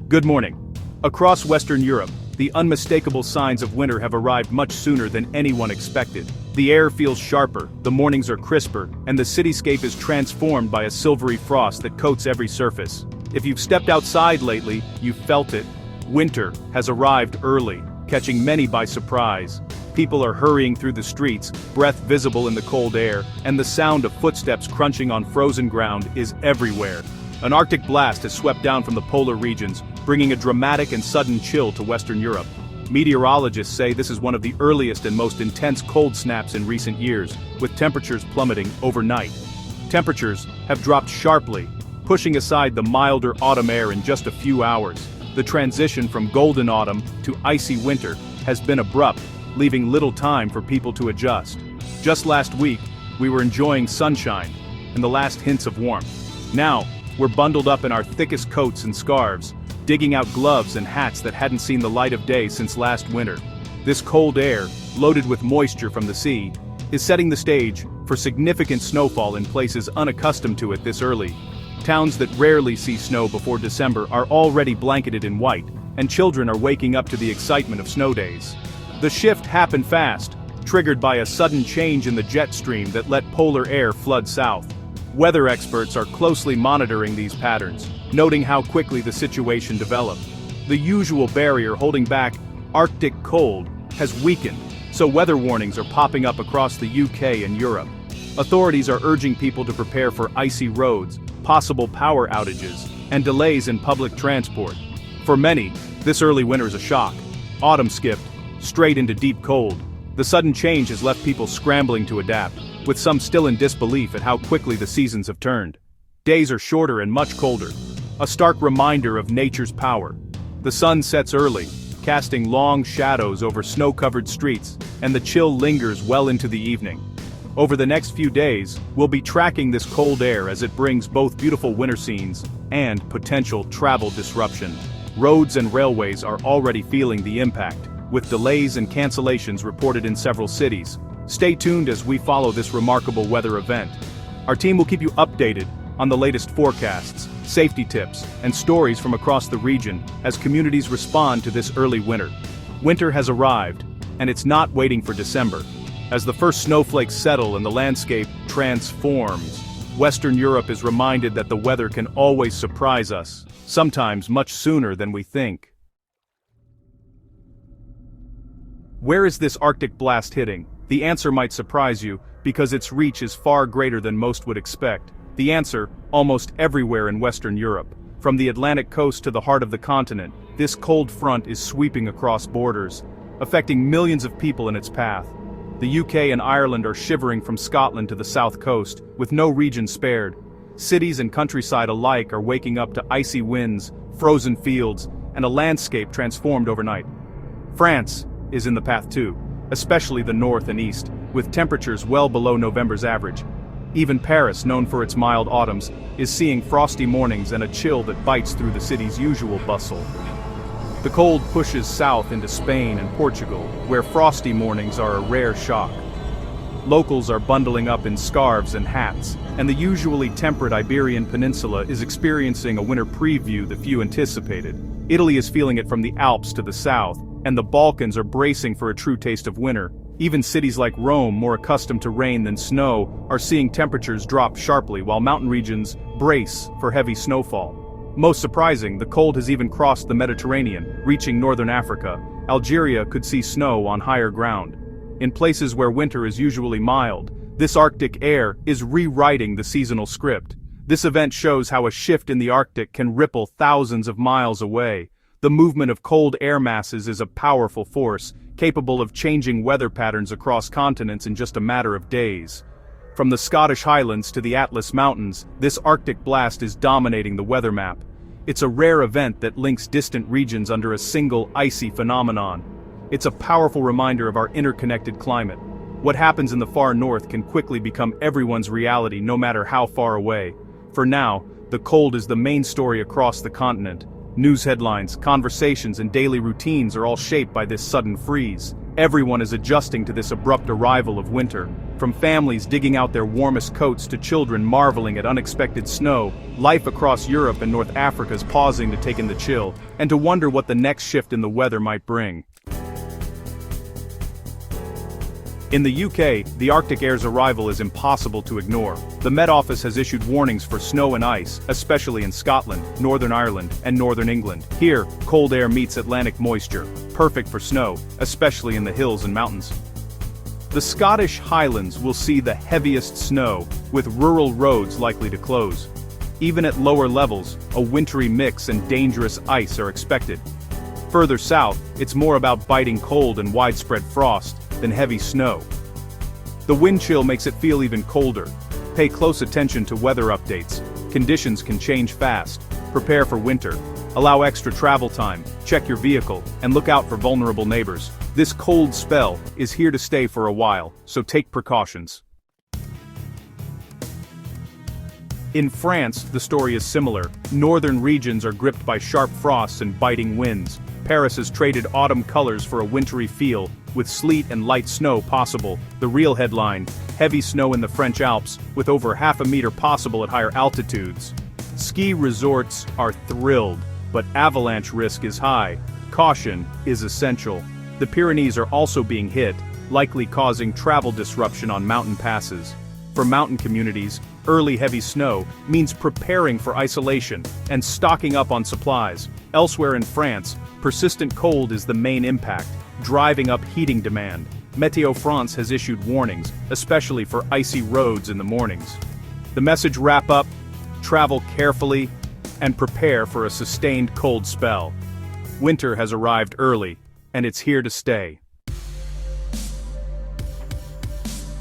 Good morning. Across Western Europe, the unmistakable signs of winter have arrived much sooner than anyone expected. The air feels sharper, the mornings are crisper, and the cityscape is transformed by a silvery frost that coats every surface. If you've stepped outside lately, you've felt it. Winter has arrived early, catching many by surprise. People are hurrying through the streets, breath visible in the cold air, and the sound of footsteps crunching on frozen ground is everywhere. An Arctic blast has swept down from the polar regions, bringing a dramatic and sudden chill to Western Europe. Meteorologists say this is one of the earliest and most intense cold snaps in recent years, with temperatures plummeting overnight. Temperatures have dropped sharply, pushing aside the milder autumn air in just a few hours. The transition from golden autumn to icy winter has been abrupt, leaving little time for people to adjust. Just last week, we were enjoying sunshine and the last hints of warmth. Now, we're bundled up in our thickest coats and scarves, digging out gloves and hats that hadn't seen the light of day since last winter. This cold air, loaded with moisture from the sea, is setting the stage for significant snowfall in places unaccustomed to it this early. Towns that rarely see snow before December are already blanketed in white, and children are waking up to the excitement of snow days. The shift happened fast, triggered by a sudden change in the jet stream that let polar air flood south. Weather experts are closely monitoring these patterns, noting how quickly the situation developed. The usual barrier holding back Arctic cold has weakened, so weather warnings are popping up across the UK and Europe. Authorities are urging people to prepare for icy roads, possible power outages, and delays in public transport. For many, this early winter is a shock. Autumn skipped straight into deep cold. The sudden change has left people scrambling to adapt, with some still in disbelief at how quickly the seasons have turned. Days are shorter and much colder, a stark reminder of nature's power. The sun sets early, casting long shadows over snow-covered streets, and the chill lingers well into the evening. Over the next few days, we'll be tracking this cold air as it brings both beautiful winter scenes and potential travel disruption. Roads and railways are already feeling the impact, with delays and cancellations reported in several cities. Stay tuned as we follow this remarkable weather event. Our team will keep you updated on the latest forecasts, safety tips, and stories from across the region as communities respond to this early winter. Winter has arrived, and it's not waiting for December. As the first snowflakes settle and the landscape transforms, Western Europe is reminded that the weather can always surprise us, sometimes much sooner than we think. Where is this Arctic blast hitting? The answer might surprise you, because its reach is far greater than most would expect. The answer, almost everywhere in Western Europe. From the Atlantic coast to the heart of the continent, this cold front is sweeping across borders, affecting millions of people in its path. The UK and Ireland are shivering from Scotland to the south coast, with no region spared. Cities and countryside alike are waking up to icy winds, frozen fields, and a landscape transformed overnight. France is in the path too, especially the north and east, with temperatures well below November's average. Even Paris, known for its mild autumns, is seeing frosty mornings and a chill that bites through the city's usual bustle. The cold pushes south into Spain and Portugal, where frosty mornings are a rare shock. Locals are bundling up in scarves and hats, and the usually temperate Iberian Peninsula is experiencing a winter preview that few anticipated. Italy is feeling it from the Alps to the south, and the Balkans are bracing for a true taste of winter. Even cities like Rome, more accustomed to rain than snow, are seeing temperatures drop sharply while mountain regions brace for heavy snowfall. Most surprising, the cold has even crossed the Mediterranean, reaching northern Africa. Algeria could see snow on higher ground. In places where winter is usually mild, this Arctic air is rewriting the seasonal script. This event shows how a shift in the Arctic can ripple thousands of miles away. The movement of cold air masses is a powerful force, capable of changing weather patterns across continents in just a matter of days. From the Scottish Highlands to the Atlas Mountains, this Arctic blast is dominating the weather map. It's a rare event that links distant regions under a single icy phenomenon. It's a powerful reminder of our interconnected climate. What happens in the far north can quickly become everyone's reality no matter how far away. For now, the cold is the main story across the continent. News headlines, conversations, and daily routines are all shaped by this sudden freeze. Everyone is adjusting to this abrupt arrival of winter. From families digging out their warmest coats to children marveling at unexpected snow, life across Europe and North Africa is pausing to take in the chill, and to wonder what the next shift in the weather might bring. In the UK, the Arctic air's arrival is impossible to ignore. The Met Office has issued warnings for snow and ice, especially in Scotland, Northern Ireland, and Northern England. Here, cold air meets Atlantic moisture, perfect for snow, especially in the hills and mountains. The Scottish Highlands will see the heaviest snow, with rural roads likely to close. Even at lower levels, a wintry mix and dangerous ice are expected. Further south, it's more about biting cold and widespread frost than heavy snow. The wind chill makes it feel even colder. Pay close attention to weather updates. Conditions can change fast. Prepare for winter. Allow extra travel time, check your vehicle, and look out for vulnerable neighbors. This cold spell is here to stay for a while, so take precautions. In France, the story is similar. Northern regions are gripped by sharp frosts and biting winds. Paris has traded autumn colors for a wintry feel, with sleet and light snow possible. The real headline: heavy snow in the French Alps, with over half a meter possible at higher altitudes. Ski resorts are thrilled, but avalanche risk is high. Caution is essential. The Pyrenees are also being hit, likely causing travel disruption on mountain passes. For mountain communities, early heavy snow means preparing for isolation and stocking up on supplies. Elsewhere in France, persistent cold is the main impact, driving up heating demand. Météo France has issued warnings, especially for icy roads in the mornings. The message wrap up: travel carefully and prepare for a sustained cold spell. Winter has arrived early, and it's here to stay.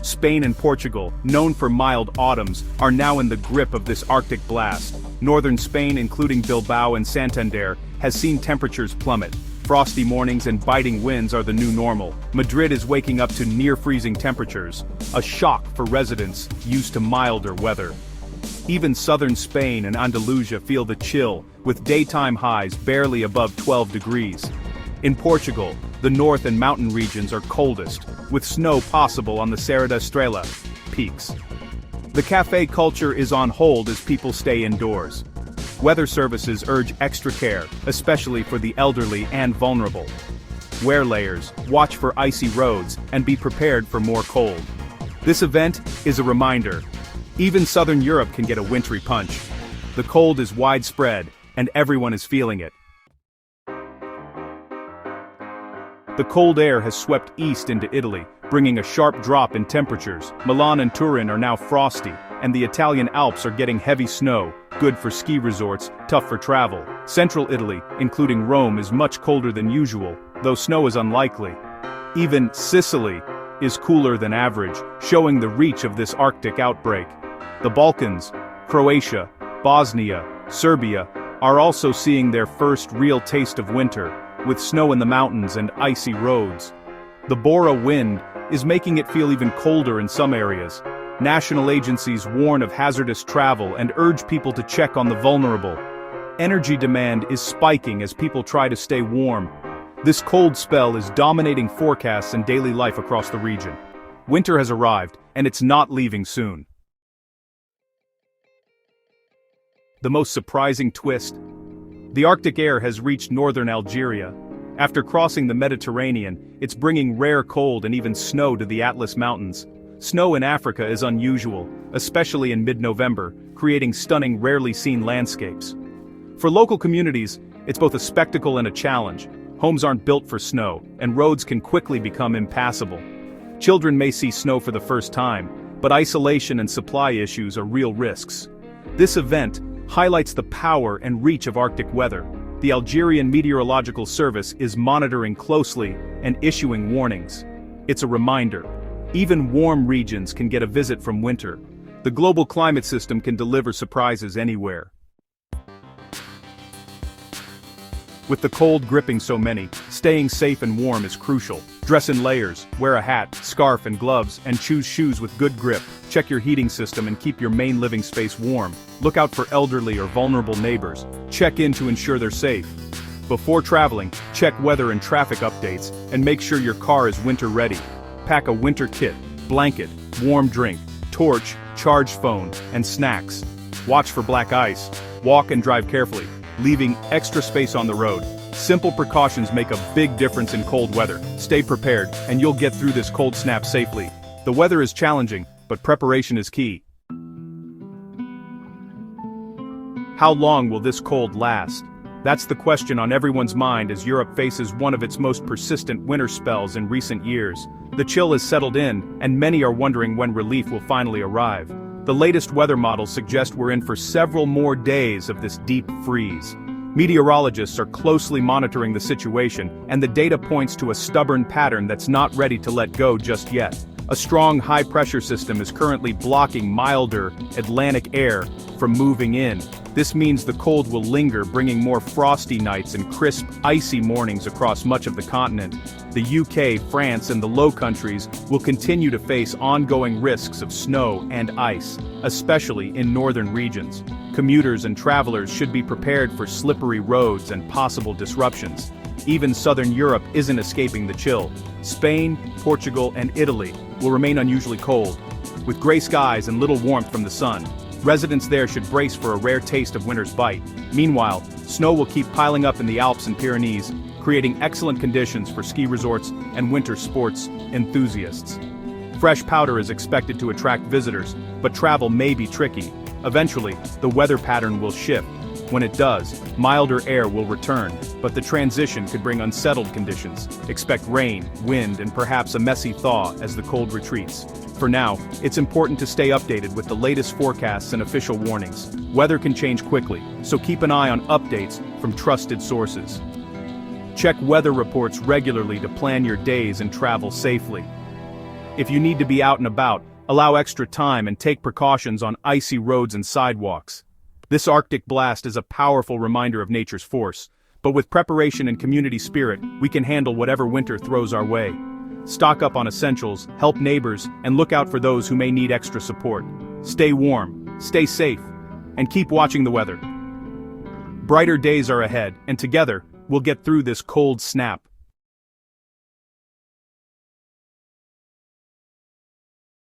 Spain and Portugal, known for mild autumns, are now in the grip of this Arctic blast. Northern Spain, including Bilbao and Santander, has seen temperatures plummet. Frosty mornings and biting winds are the new normal. Madrid is waking up to near-freezing temperatures, a shock for residents used to milder weather. Even southern Spain and Andalusia feel the chill, with daytime highs barely above 12 degrees. In Portugal, the north and mountain regions are coldest, with snow possible on the Serra da Estrela peaks. The cafe culture is on hold as people stay indoors. Weather services urge extra care, especially for the elderly and vulnerable. Wear layers, watch for icy roads, and be prepared for more cold. This event is a reminder. Even southern Europe can get a wintry punch. The cold is widespread, and everyone is feeling it. The cold air has swept east into Italy, bringing a sharp drop in temperatures. Milan and Turin are now frosty, and the Italian Alps are getting heavy snow, good for ski resorts, tough for travel. Central Italy, including Rome, is much colder than usual, though snow is unlikely. Even Sicily is cooler than average, showing the reach of this Arctic outbreak. The Balkans, Croatia, Bosnia, Serbia, are also seeing their first real taste of winter, with snow in the mountains and icy roads. The Bora wind is making it feel even colder in some areas. National agencies warn of hazardous travel and urge people to check on the vulnerable. Energy demand is spiking as people try to stay warm. This cold spell is dominating forecasts and daily life across the region. Winter has arrived, and it's not leaving soon. The most surprising twist: the Arctic air has reached northern Algeria. After crossing the Mediterranean, it's bringing rare cold and even snow to the Atlas Mountains. Snow in Africa is unusual, especially in mid-November, creating stunning, rarely seen landscapes. For local communities, it's both a spectacle and a challenge. Homes aren't built for snow, and roads can quickly become impassable. Children may see snow for the first time, but isolation and supply issues are real risks. This event highlights the power and reach of Arctic weather. The Algerian Meteorological Service is monitoring closely and issuing warnings. It's a reminder: even warm regions can get a visit from winter. The global climate system can deliver surprises anywhere. With the cold gripping so many, staying safe and warm is crucial. Dress in layers, wear a hat, scarf and gloves, and choose shoes with good grip. Check your heating system and keep your main living space warm. Look out for elderly or vulnerable neighbors. Check in to ensure they're safe. Before traveling, check weather and traffic updates, and make sure your car is winter ready. Pack a winter kit, blanket, warm drink, torch, charged phone, and snacks. Watch for black ice. Walk and drive carefully, leaving extra space on the road. Simple precautions make a big difference in cold weather. Stay prepared, and you'll get through this cold snap safely. The weather is challenging, but preparation is key. How long will this cold last? That's the question on everyone's mind as Europe faces one of its most persistent winter spells in recent years. The chill has settled in, and many are wondering when relief will finally arrive. The latest weather models suggest we're in for several more days of this deep freeze. Meteorologists are closely monitoring the situation, and the data points to a stubborn pattern that's not ready to let go just yet. A strong high-pressure system is currently blocking milder Atlantic air from moving in. This means the cold will linger, bringing more frosty nights and crisp, icy mornings across much of the continent. The UK, France, and the Low Countries will continue to face ongoing risks of snow and ice, especially in northern regions. Commuters and travelers should be prepared for slippery roads and possible disruptions. Even southern Europe isn't escaping the chill. Spain, Portugal, and Italy will remain unusually cold, with gray skies and little warmth from the sun. Residents there should brace for a rare taste of winter's bite. Meanwhile, snow will keep piling up in the Alps and Pyrenees, creating excellent conditions for ski resorts and winter sports enthusiasts. Fresh powder is expected to attract visitors, but travel may be tricky. Eventually, the weather pattern will shift. When it does, milder air will return, but the transition could bring unsettled conditions. Expect rain, wind, and perhaps a messy thaw as the cold retreats. For now, it's important to stay updated with the latest forecasts and official warnings. Weather can change quickly, so keep an eye on updates from trusted sources. Check weather reports regularly to plan your days and travel safely. If you need to be out and about, allow extra time and take precautions on icy roads and sidewalks. This Arctic blast is a powerful reminder of nature's force, but with preparation and community spirit, we can handle whatever winter throws our way. Stock up on essentials, help neighbors, and look out for those who may need extra support. Stay warm, stay safe, and keep watching the weather. Brighter days are ahead, and together, we'll get through this cold snap.